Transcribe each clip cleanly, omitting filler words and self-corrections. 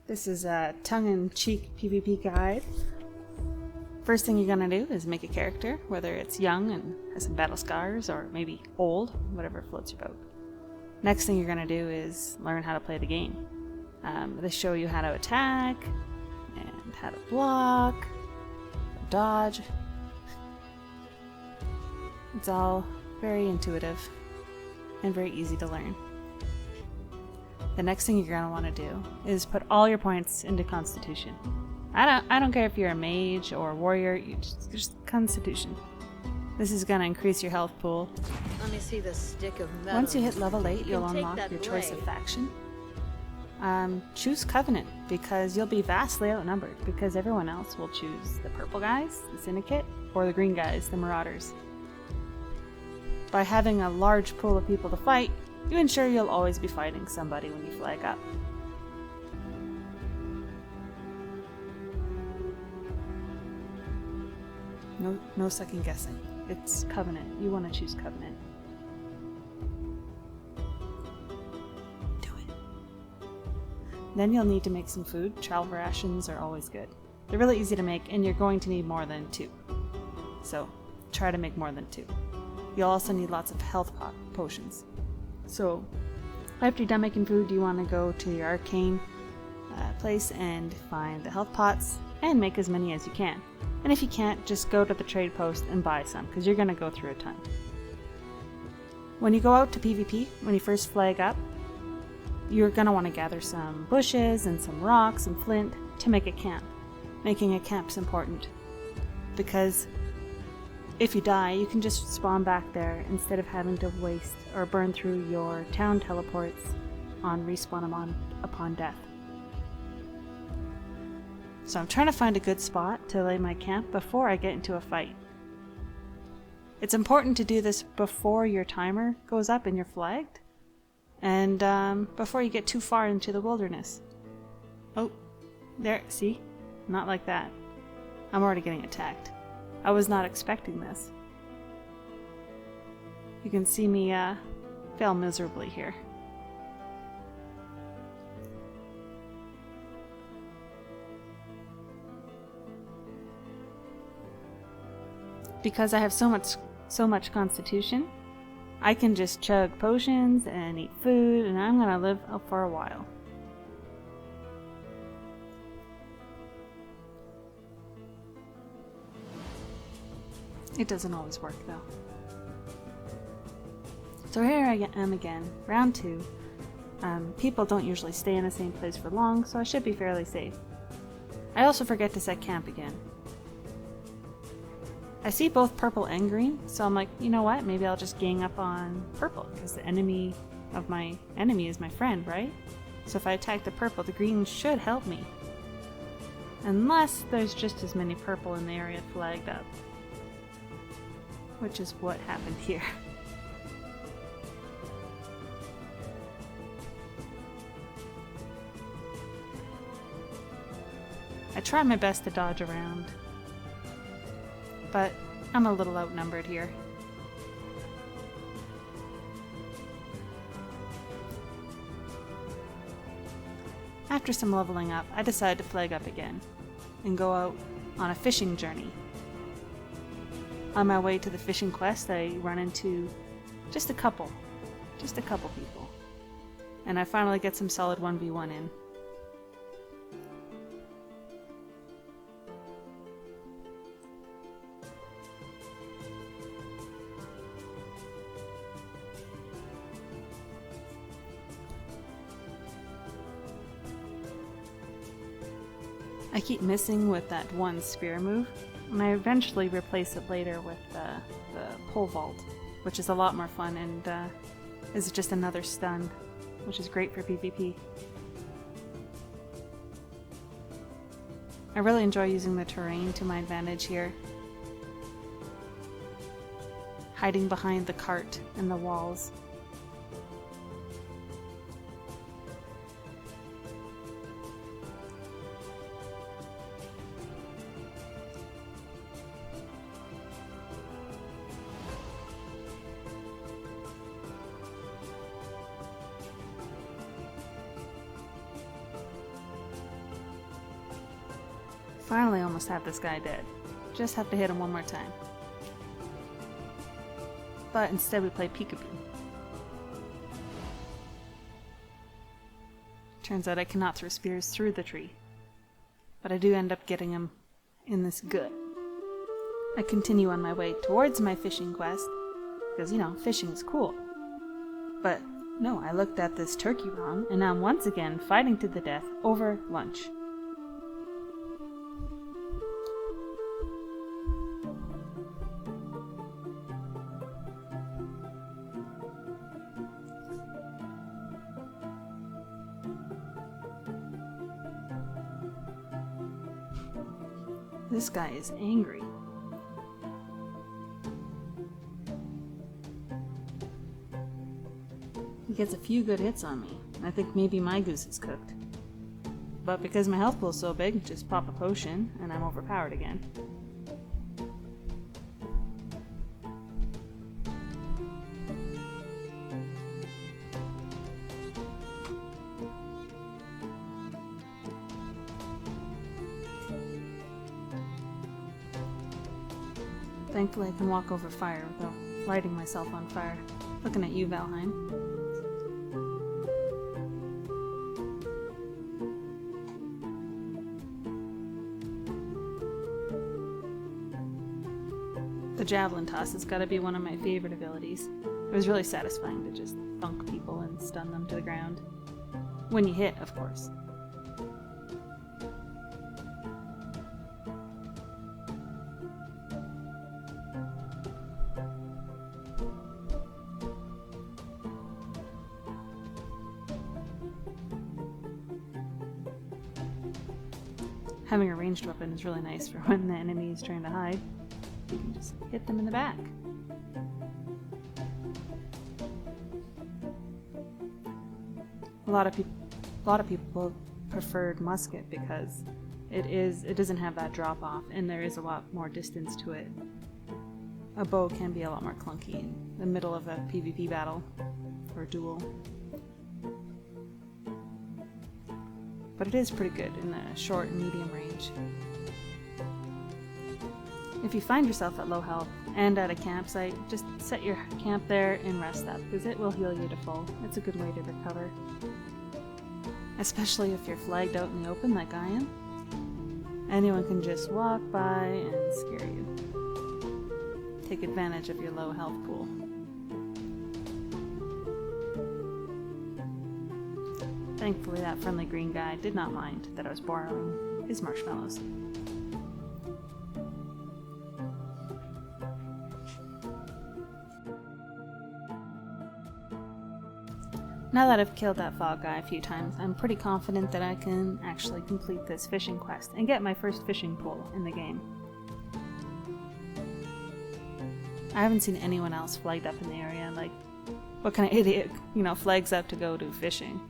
This is a tongue-in-cheek PvP guide. First thing you're gonna do is make a character, whether it's young and has some battle scars, or maybe old, whatever floats your boat. Next thing you're gonna do is learn how to play the game. They show you how to attack, and how to block, dodge. It's all very intuitive and very easy to learn. The next thing you're going to want to do is put all your points into Constitution. I don't care if you're a mage or a warrior, you just Constitution. This is going to increase your health pool. Let me see the stick of metal. Once you hit level 8, you'll unlock your choice of faction. Choose Covenant, because you'll be vastly outnumbered, because everyone else will choose the purple guys, the Syndicate, or the green guys, the Marauders. By having a large pool of people to fight, you ensure you'll always be fighting somebody when you flag up. No second guessing. It's Covenant. You want to choose Covenant. Do it. Then you'll need to make some food. Travel rations are always good. They're really easy to make, and you're going to need more than 2. So try to make more than 2. You'll also need lots of health potions. So after you're done making food, you want to go to your arcane place and find the health pots and make as many as you can. And if you can't, just go to the trade post and buy some, because you're going to go through a ton. When you go out to PvP, when you first flag up, you're going to want to gather some bushes and some rocks and flint to make a camp. Making a camp's important, because if you die, you can just spawn back there instead of having to waste or burn through your town teleports on respawn upon death. So I'm trying to find a good spot to lay my camp before I get into a fight. It's important to do this before your timer goes up and you're flagged, and before you get too far into the wilderness. Oh, there, see? Not like that. I'm already getting attacked. I was not expecting this. You can see me fail miserably here. Because I have so much Constitution, I can just chug potions and eat food, and I'm gonna live up for a while. It doesn't always work though. So here I am again, round 2. People don't usually stay in the same place for long, so I should be fairly safe. I also forget to set camp again. I see both purple and green, so I'm like, you know what, maybe I'll just gang up on purple, because the enemy of my enemy is my friend, right? So if I attack the purple, the green should help me. Unless there's just as many purple in the area flagged up. Which is what happened here. I try my best to dodge around, but I'm a little outnumbered here. After some leveling up, I decided to flag up again and go out on a fishing journey. On my way to the fishing quest, I run into just a couple people. And I finally get some solid 1v1 in. I keep missing with that one spear move, and I eventually replace it later with the pole vault, which is a lot more fun and is just another stun, which is great for PvP. I really enjoy using the terrain to my advantage here. Hiding behind the cart and the walls. Finally almost have this guy dead. Just have to hit him one more time. But instead we play peekaboo. Turns out I cannot throw spears through the tree. But I do end up getting him in this gut. I continue on my way towards my fishing quest, because, you know, fishing is cool. But no, I looked at this turkey wrong, and now I'm once again fighting to the death over lunch. This guy is angry. He gets a few good hits on me. I think maybe my goose is cooked. But because my health pool is so big, just pop a potion and I'm overpowered again. Thankfully I can walk over fire without lighting myself on fire. Looking at you, Valheim. The javelin toss has got to be one of my favorite abilities. It was really satisfying to just thunk people and stun them to the ground. When you hit, of course. Having a ranged weapon is really nice for when the enemy is trying to hide. You can just hit them in the back. A lot of people preferred musket because it doesn't have that drop off and there is a lot more distance to it. A bow can be a lot more clunky in the middle of a PvP battle or duel. But it is pretty good in the short and medium range. If you find yourself at low health and at a campsite, just set your camp there and rest up, because it will heal you to full. It's a good way to recover. Especially if you're flagged out in the open like I am. Anyone can just walk by and scare you. Take advantage of your low health pool. Thankfully, that friendly green guy did not mind that I was borrowing his marshmallows. Now that I've killed that fog guy a few times, I'm pretty confident that I can actually complete this fishing quest and get my first fishing pole in the game. I haven't seen anyone else flagged up in the area, like, what kind of idiot, flags up to go do fishing?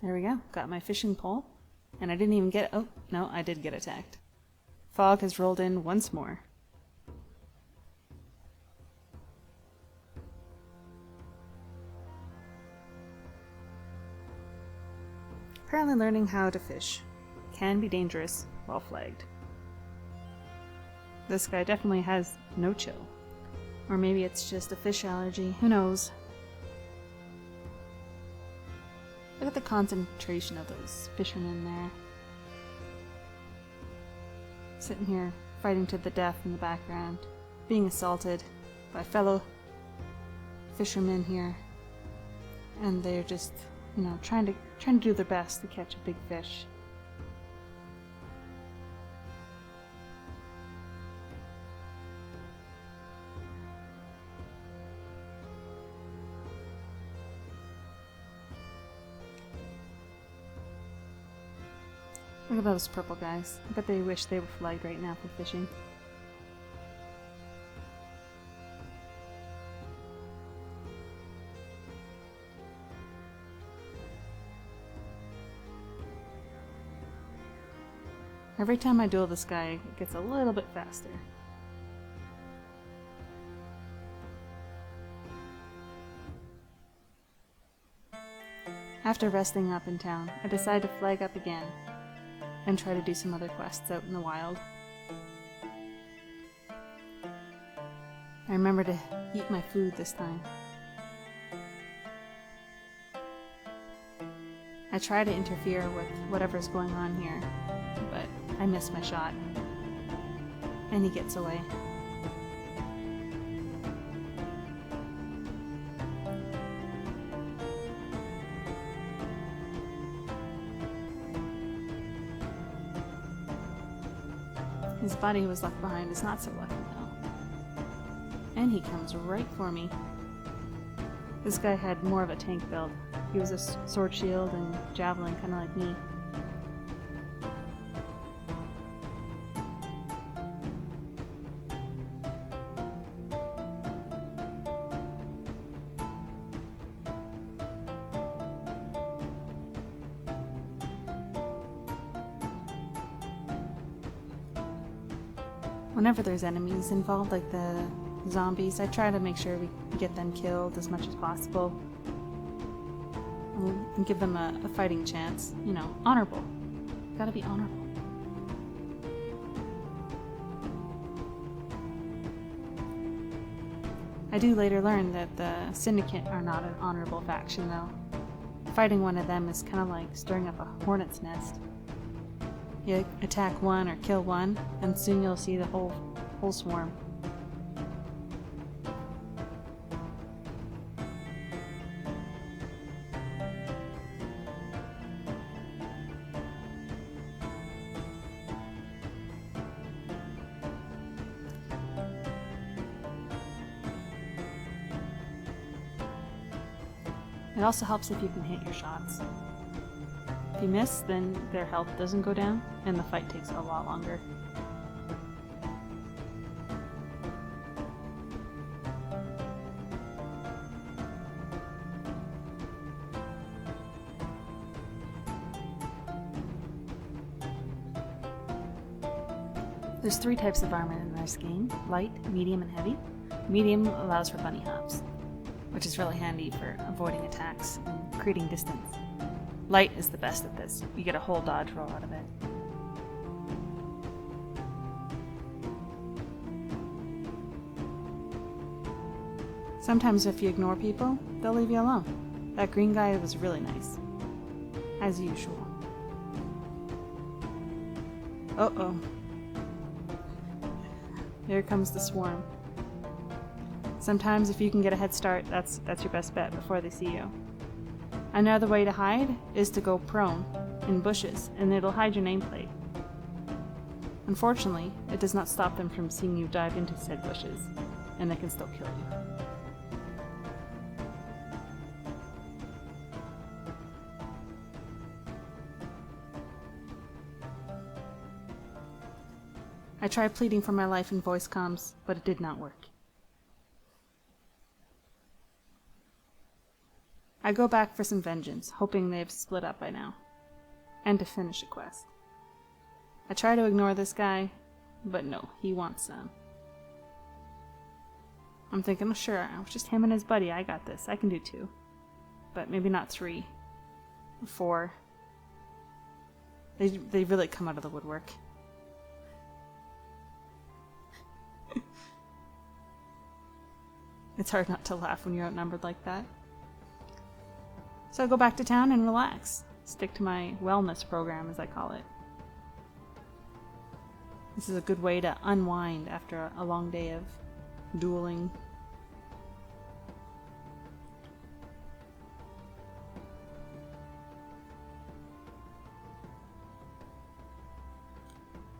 There we go, got my fishing pole, and I didn't even get, oh, no, I did get attacked. Fog has rolled in once more. Apparently learning how to fish can be dangerous while flagged. This guy definitely has no chill. Or maybe it's just a fish allergy, who knows? Look at the concentration of those fishermen there. Sitting here, fighting to the death in the background, being assaulted by fellow fishermen here. And they're just, trying to do their best to catch a big fish. Look at those purple guys. I bet they wish they were flagged right now for fishing. Every time I duel this guy, it gets a little bit faster. After resting up in town, I decide to flag up again and try to do some other quests out in the wild. I remember to eat my food this time. I try to interfere with whatever's going on here, but I miss my shot. And he gets away. His buddy who was left behind is not so lucky now. And he comes right for me. This guy had more of a tank build. He was a sword shield and javelin, kind of like me. Whenever there's enemies involved, like the zombies, I try to make sure we get them killed as much as possible. And give them a fighting chance. You know, honorable. Gotta be honorable. I do later learn that the Syndicate are not an honorable faction, though. Fighting one of them is kind of like stirring up a hornet's nest. You attack one or kill one, and soon you'll see the whole swarm. It also helps if you can hit your shots. If you miss, then their health doesn't go down, and the fight takes a lot longer. There's 3 types of armor in this game: light, medium, and heavy. Medium allows for bunny hops, which is really handy for avoiding attacks and creating distance. Light is the best at this. You get a whole dodge roll out of it. Sometimes if you ignore people, they'll leave you alone. That green guy was really nice. As usual. Uh-oh. Here comes the swarm. Sometimes if you can get a head start, that's your best bet before they see you. Another way to hide is to go prone in bushes, and it'll hide your nameplate. Unfortunately, it does not stop them from seeing you dive into said bushes, and they can still kill you. I tried pleading for my life in voice comms, but it did not work. I go back for some vengeance, hoping they've split up by now, and to finish a quest. I try to ignore this guy, but no, he wants some. I'm thinking, oh sure, it was just him and his buddy, I got this, I can do 2. But maybe not 3, or 4. They really come out of the woodwork. It's hard not to laugh when you're outnumbered like that. So I go back to town and relax. Stick to my wellness program, as I call it. This is a good way to unwind after a long day of dueling.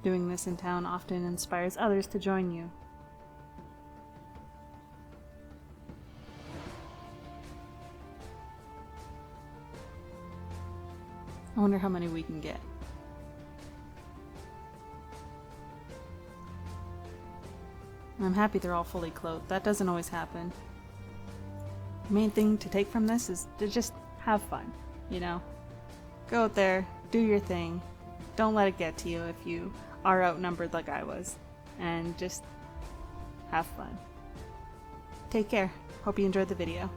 Doing this in town often inspires others to join you. I wonder how many we can get. I'm happy they're all fully clothed. That doesn't always happen. The main thing to take from this is to just have fun, you know? Go out there, do your thing. Don't let it get to you if you are outnumbered like I was. And just have fun. Take care. Hope you enjoyed the video.